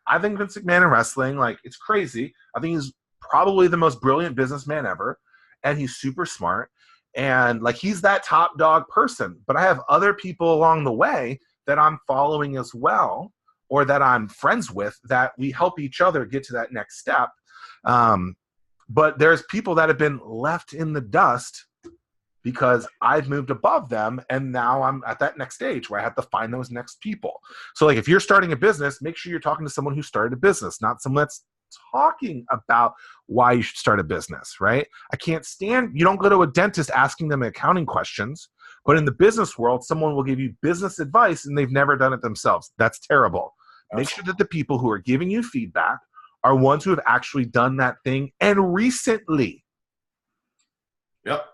I think Vince McMahon in wrestling, like, it's crazy. I think he's probably the most brilliant businessman ever. And he's super smart. And like, he's that top dog person. But I have other people along the way that I'm following as well, or that I'm friends with, that we help each other get to that next step. But there's people that have been left in the dust because I've moved above them, and now I'm at that next stage where I have to find those next people. So like if you're starting a business, make sure you're talking to someone who started a business, not someone that's talking about why you should start a business, right? I can't stand, you don't go to a dentist asking them accounting questions, but in the business world, someone will give you business advice and they've never done it themselves. That's terrible. Make sure that the people who are giving you feedback are ones who have actually done that thing, and recently. Yep.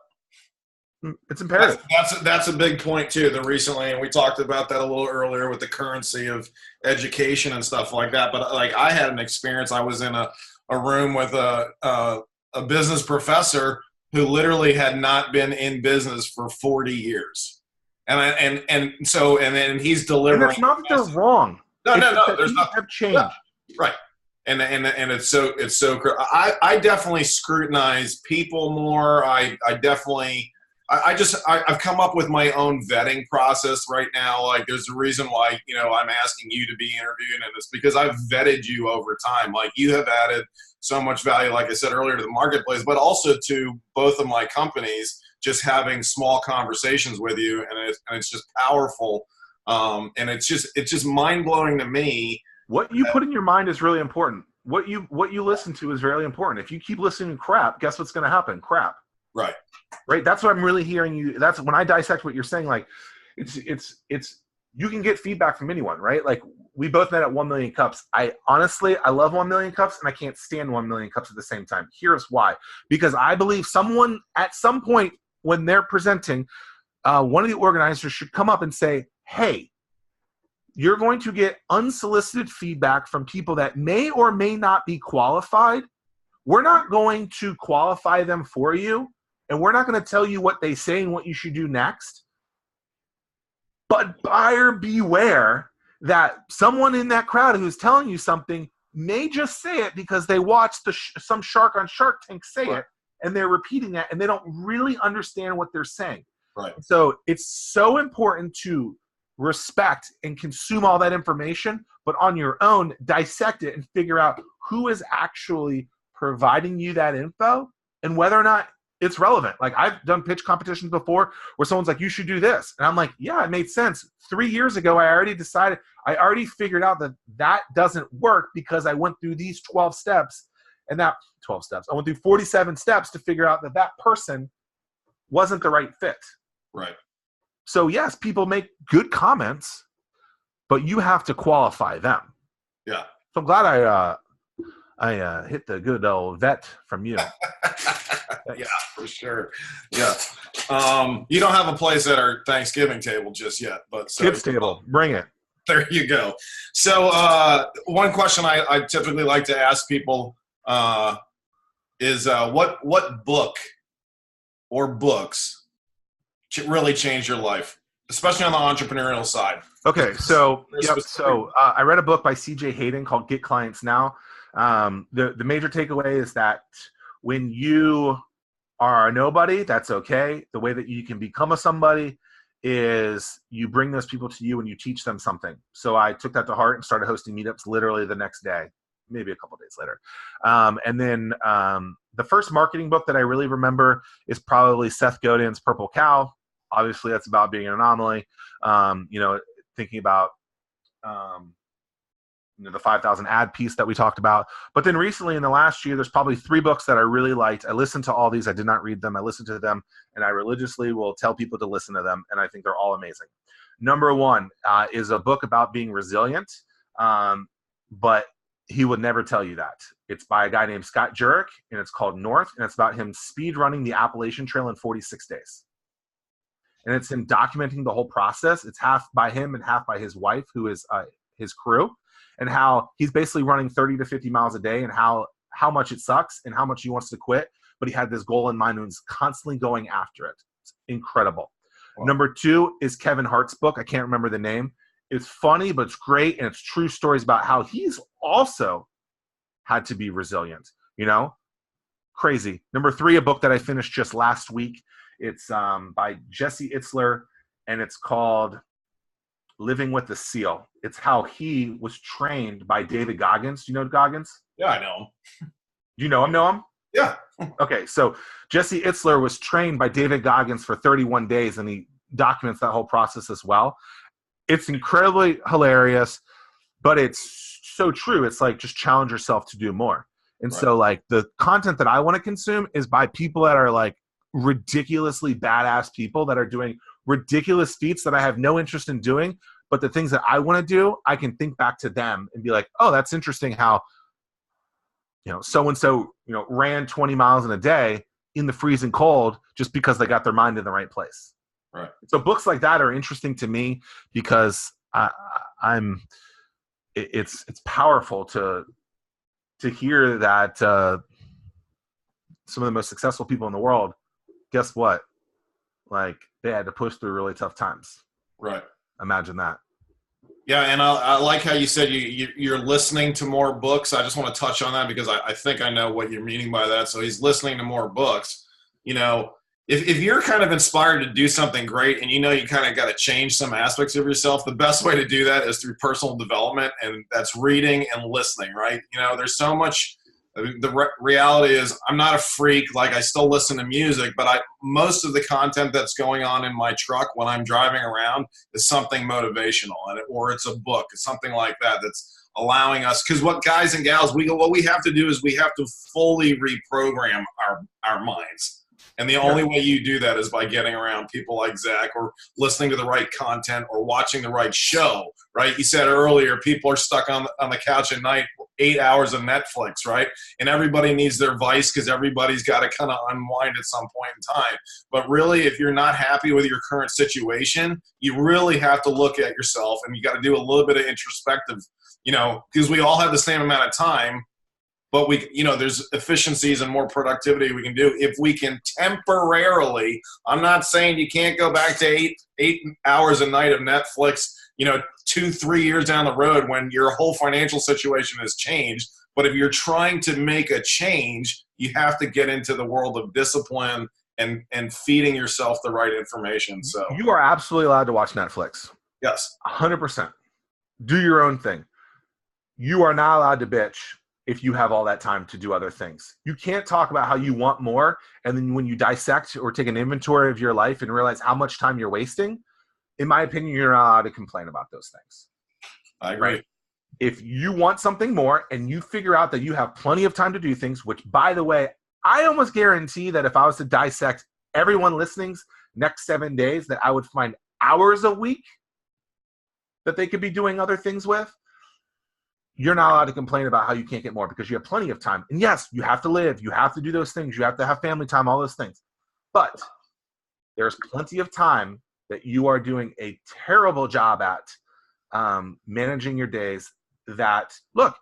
It's imperative. That's a big point too, the recently, and we talked about that a little earlier with the currency of education and stuff like that. But like I had an experience, I was in a room with a business professor who literally had not been in business for 40 years. And then he's delivering. And it's not that they're wrong. No, there's nothing. Have changed. Yeah, right. And it's so I definitely scrutinize people more. I've come up with my own vetting process right now. Like there's a reason why, I'm asking you to be interviewed in this, because I've vetted you over time. Like you have added so much value, like I said earlier, to the marketplace, but also to both of my companies, just having small conversations with you. And it's just powerful. And it's just mind blowing to me. What you put in your mind is really important. What you listen to is really important. If you keep listening to crap, guess what's going to happen? Crap. Right. That's what I'm really hearing you. That's when I dissect what you're saying. Like it's you can get feedback from anyone, right? Like we both met at 1 Million Cups. I love 1 Million Cups, and I can't stand 1 Million Cups at the same time. Here's why. Because I believe someone at some point when they're presenting, one of the organizers should come up and say, hey, you're going to get unsolicited feedback from people that may or may not be qualified. We're not going to qualify them for you, and we're not going to tell you what they say and what you should do next. But buyer beware that someone in that crowd who's telling you something may just say it because they watched some shark on Shark Tank say it, and they're repeating that, and they don't really understand what they're saying. Right. So it's so important to respect and consume all that information, but on your own, dissect it and figure out who is actually providing you that info and whether or not it's relevant. Like I've done pitch competitions before where someone's like, you should do this. And I'm like, yeah, it made sense. 3 years ago, I already figured out that doesn't work because I went through these 12 steps and that 12 steps. I went through 47 steps to figure out that person wasn't the right fit. Right. So yes, people make good comments, but you have to qualify them. Yeah. So I'm glad I hit the good old vet from you. Yeah, for sure. Yeah. You don't have a place at our Thanksgiving table just yet, but kids table, bring it. There you go. So one question I typically like to ask people is what book or books really changed your life, especially on the entrepreneurial side? Okay, so I read a book by C.J. Hayden called Get Clients Now. The major takeaway is that when you are a nobody, that's okay. The way that you can become a somebody is you bring those people to you and you teach them something. So I took that to heart and started hosting meetups literally the next day, maybe a couple days later. And then the first marketing book that I really remember is probably Seth Godin's Purple Cow. Obviously, that's about being an anomaly. Thinking about the 5,000 ad piece that we talked about. But then recently in the last year, there's probably 3 books that I really liked. I listened to all these. I did not read them. I listened to them, and I religiously will tell people to listen to them, and I think they're all amazing. Number 1 is a book about being resilient, but he would never tell you that. It's by a guy named Scott Jurek, and it's called North, and it's about him speed running the Appalachian Trail in 46 days. And it's him documenting the whole process. It's half by him and half by his wife, who is his crew, and how he's basically running 30 to 50 miles a day, and how much it sucks and how much he wants to quit. But he had this goal in mind and was constantly going after it. It's incredible. Wow. Number 2 is Kevin Hart's book. I can't remember the name. It's funny, but it's great. And it's true stories about how he's also had to be resilient, crazy. Number 3, a book that I finished just last week. It's by Jesse Itzler, and it's called Living with the SEAL. It's how he was trained by David Goggins. Do you know Goggins? Yeah, I know him. Do you know him? Yeah. Okay, so Jesse Itzler was trained by David Goggins for 31 days, and he documents that whole process as well. It's incredibly hilarious, but it's so true. It's like, just challenge yourself to do more. And right. So like the content that I want to consume is by people that are like ridiculously badass people that are doing ridiculous feats that I have no interest in doing, but the things that I want to do, I can think back to them and be like, oh, that's interesting how, so-and-so, ran 20 miles in a day in the freezing cold just because they got their mind in the right place. Right. So books like that are interesting to me because it's powerful to hear that some of the most successful people in the world, guess what? Like, they had to push through really tough times. Right. Imagine that. Yeah, and I like how you said you're listening to more books. I just want to touch on that because I think I know what you're meaning by that. So he's listening to more books. If you're kind of inspired to do something great and you kind of got to change some aspects of yourself, the best way to do that is through personal development, and that's reading and listening, right? There's so much. The reality is I'm not a freak. Like, I still listen to music, but most of the content that's going on in my truck when I'm driving around is something motivational, or it's a book. It's something like that that's allowing us, because what guys and gals, what we have to do is we have to fully reprogram our minds. And the only way you do that is by getting around people like Zach, or listening to the right content, or watching the right show, right? You said earlier, people are stuck on the couch at night, 8 hours of Netflix, right? And everybody needs their vice because everybody's got to kind of unwind at some point in time. But really, if you're not happy with your current situation, you really have to look at yourself, and you got to do a little bit of introspective, because we all have the same amount of time. But there's efficiencies and more productivity we can do if we can temporarily. I'm not saying you can't go back to eight hours a night of Netflix, 2-3 years down the road when your whole financial situation has changed. But if you're trying to make a change, you have to get into the world of discipline and feeding yourself the right information. So you are absolutely allowed to watch Netflix. Yes, 100%. Do your own thing. You are not allowed to bitch if you have all that time to do other things. You can't talk about how you want more, and then when you dissect or take an inventory of your life and realize how much time you're wasting, in my opinion, you're not allowed to complain about those things. I agree. Right? If you want something more and you figure out that you have plenty of time to do things, which, by the way, I almost guarantee that if I was to dissect everyone listening's next 7 days, that I would find hours a week that they could be doing other things with. You're not allowed to complain about how you can't get more because you have plenty of time. And yes, you have to live. You have to do those things. You have to have family time, all those things. But there's plenty of time that you are doing a terrible job at managing your days that, look,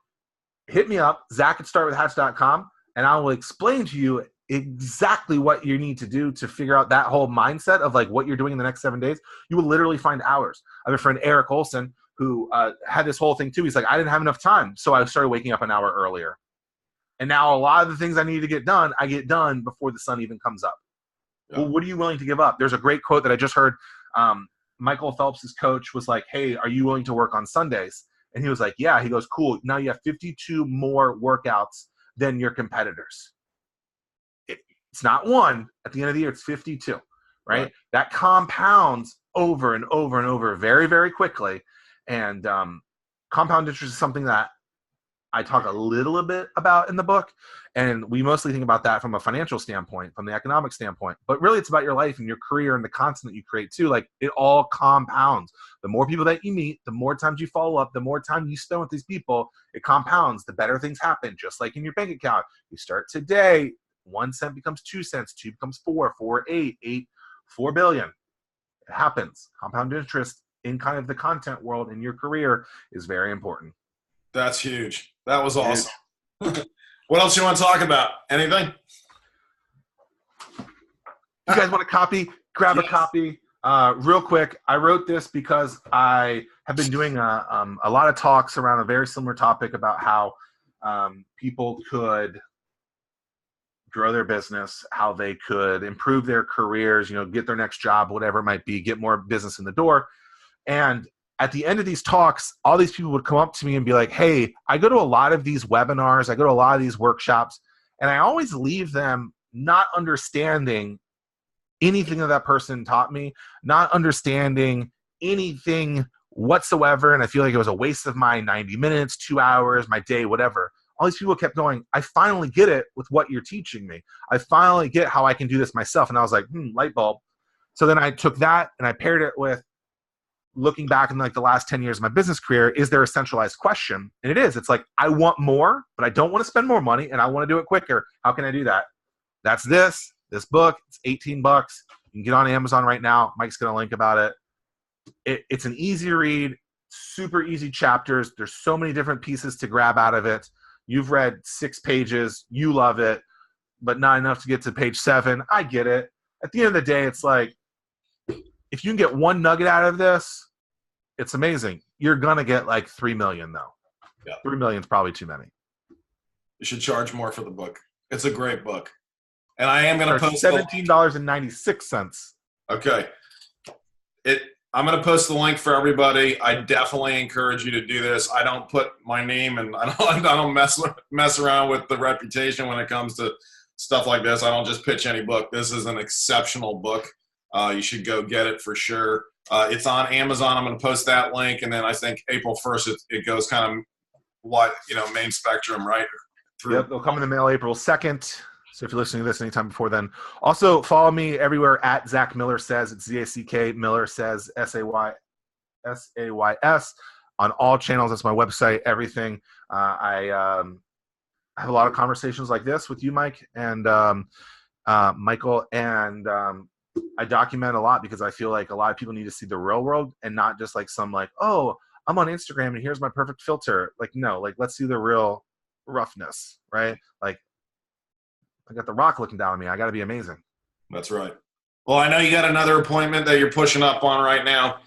hit me up, Zach@startwithhatch.com, and I will explain to you exactly what you need to do to figure out that whole mindset of like what you're doing in the next 7 days. You will literally find hours. I have a friend, Eric Olson, who had this whole thing too. He's like, I didn't have enough time, so I started waking up an hour earlier. And now a lot of the things I need to get done, I get done before the sun even comes up. Yeah. Well, what are you willing to give up? There's a great quote that I just heard. Michael Phelps' coach was like, hey, are you willing to work on Sundays? And he was like, yeah. He goes, cool. Now you have 52 more workouts than your competitors. It's not one. At the end of the year, it's 52, right? That compounds over and over and over very, very quickly. And compound interest is something that I talk a little bit about in the book. And we mostly think about that from a financial standpoint, from the economic standpoint. But really, it's about your life and your career and the content that you create too. Like, it all compounds. The more people that you meet, the more times you follow up, the more time you spend with these people, it compounds. The better things happen, just like in your bank account. You start today, 1 cent becomes 2 cents, 2 becomes 4, 4, 8, 8, 4 billion. It happens. Compound interest in kind of the content world in your career is very important. That's huge. That was awesome. What else you want to talk about? Anything? You guys want a copy? Grab a copy. Real quick, I wrote this because I have been doing a lot of talks around a very similar topic about how people could grow their business, how they could improve their careers, get their next job, whatever it might be, get more business in the door. And at the end of these talks, all these people would come up to me and be like, hey, I go to a lot of these webinars, I go to a lot of these workshops, and I always leave them not understanding anything that person taught me, not understanding anything whatsoever, and I feel like it was a waste of my 90 minutes, 2 hours, my day, whatever. All these people kept going, I finally get it with what you're teaching me. I finally get how I can do this myself. And I was like, light bulb. So then I took that and I paired it with looking back in like the last 10 years of my business career. Is there a centralized question? And it is. It's like, I want more, but I don't want to spend more money and I want to do it quicker. How can I do that? That's this book. It's $18. You can get on Amazon right now. Mike's going to link about it. It's an easy read, super easy chapters. There's so many different pieces to grab out of it. You've read 6 pages. You love it, but not enough to get to page 7. I get it. At the end of the day, it's like, if you can get one nugget out of this, it's amazing. You're going to get like 3 million though. Yeah. 3 million is probably too many. You should charge more for the book. It's a great book. And I am going to post $17.96. Okay. I'm going to post the link for everybody. I definitely encourage you to do this. I don't put my name and I don't mess around with the reputation when it comes to stuff like this. I don't just pitch any book. This is an exceptional book. You should go get it for sure. It's on Amazon. I'm going to post that link. And then I think April 1st, it goes kind of main spectrum, right? Yep, it'll come in the mail April 2nd. So if you're listening to this anytime before then. Also, follow me everywhere at Zack Miller Says. It's ZACK Miller Says, SAYS, on all channels. That's my website, everything. I have a lot of conversations like this with you, Mike, and Michael, and I document a lot because I feel like a lot of people need to see the real world and not just like some like, oh, I'm on Instagram and here's my perfect filter. Like, no, like let's see the real roughness, right? Like, I got The Rock looking down at me. I got to be amazing. That's right. Well, I know you got another appointment that you're pushing up on right now.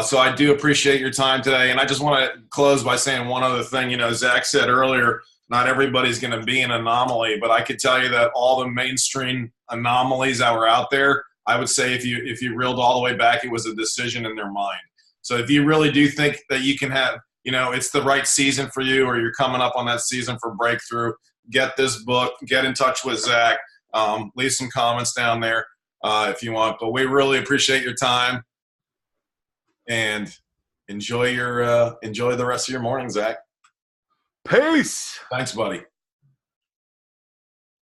So I do appreciate your time today. And I just want to close by saying one other thing. Zach said earlier, not everybody's going to be an anomaly, but I could tell you that all the mainstream anomalies that were out there, I would say if you reeled all the way back, it was a decision in their mind. So if you really do think that you can have, it's the right season for you, or you're coming up on that season for breakthrough, get this book, get in touch with Zach, leave some comments down there if you want. But we really appreciate your time, and enjoy the rest of your morning, Zach. Peace. Thanks, buddy.